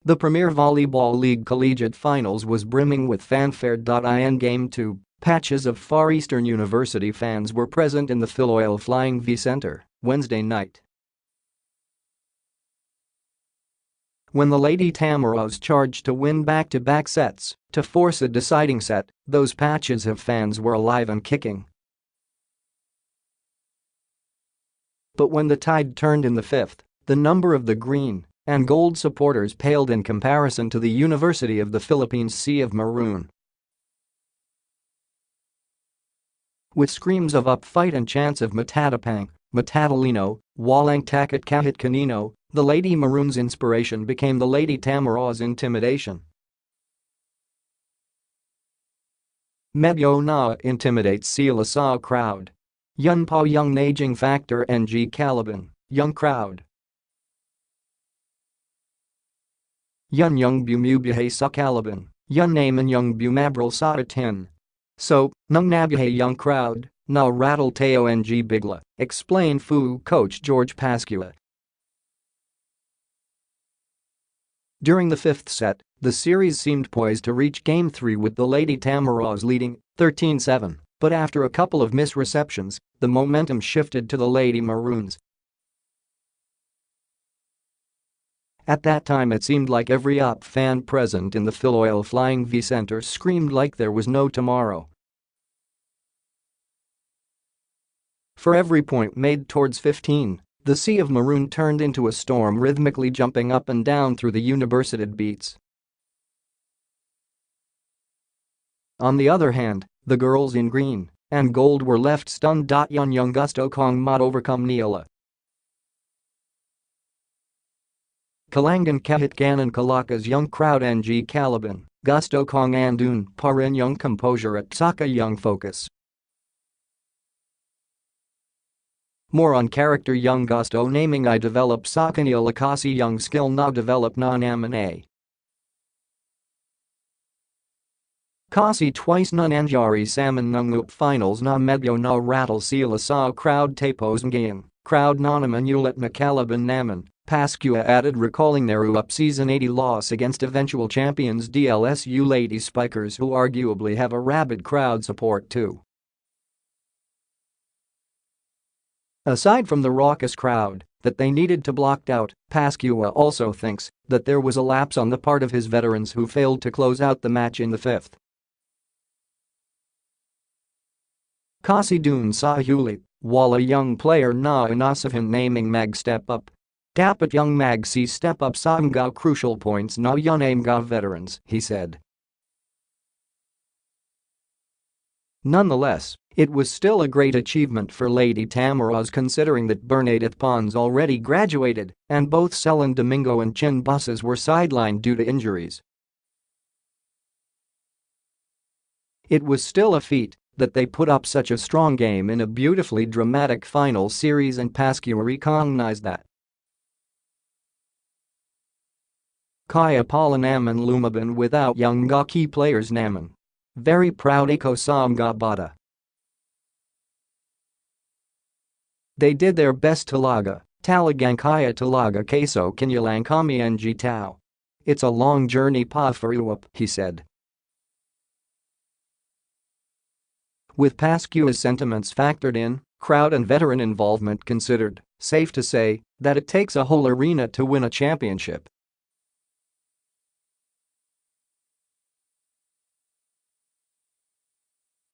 The Premier Volleyball League Collegiate Finals was brimming with fanfare. In Game 2, patches of Far Eastern University fans were present in the Filoil Flying V Centre Wednesday night. When the Lady Tamaraws charged to win back-to-back sets to force a deciding set, those patches of fans were alive and kicking. But when the tide turned in the fifth, the number of the green and gold supporters paled in comparison to the University of the Philippines' sea of maroon. With screams of up-fight and chants of Matatapang, matatalino, walang, takot, kahit, kanino, the Lady Maroons' inspiration became the Lady Tamaraws' intimidation. Medyo na-intimidate sila sa crowd. Yun pa yung naging factor ng kalaban, young crowd. Yun yung bumubuhay sa kalaban, yun naman yung bumabaril sa atin. So, nung nabuhay yung crowd, na-rattle tayo ng bigla, explained FEU coach George Pascua. During the fifth set, the series seemed poised to reach Game 3 with the Lady Tamaraws leading 13-7, but after a couple of misreceptions, the momentum shifted to the Lady Maroons. At that time it seemed like every UP fan present in the Filoil Flying V Centre screamed like there was no tomorrow. For every point made towards 15, the sea of maroon turned into a storm, rhythmically jumping up and down through the university beats. On the other hand, the girls in green and gold were left stunned. Yung gusto kong mat overcome nila. Kalangan kahit ganon kalakas yung crowd ng kalaban, gusto kong andun pa rin yung composure at saka yung focus. More on character yung gusto naming I develop sa kanila kasi yung skill na develop na naman a. Kasi twice na nangyari saman ng UP finals na medyo na-rattle sila sa crowd tapos ngayon, crowd na naman ulit na kalaban naman, Pascua added, recalling their UP season 80 loss against eventual champions DLSU Lady Spikers, who arguably have a rabid crowd support too. Aside from the raucous crowd that they needed to block out, Pascua also thinks that there was a lapse on the part of his veterans who failed to close out the match in the fifth. Kasi dun sa huli, wala young player na inasahan naming mag step up. Dapat yung mag si step up sa mga crucial points na yun mga veterans, he said. Nonetheless, it was still a great achievement for Lady Tamaraws considering that Bernadette Pons already graduated and both Celine Domingo and Chin Buses were sidelined due to injuries. It was still a feat that they put up such a strong game in a beautifully dramatic final series, and Pascua recognized that. Kaya pala naman lumaban without yung key players naman. Very proud ako sa mga bata. They did their best talaga, talagang kaya talaga kaso kanilang kami ang tao. It's a long journey pa for UP, he said. With Pascua's sentiments factored in, crowd and veteran involvement considered, safe to say that it takes a whole arena to win a championship.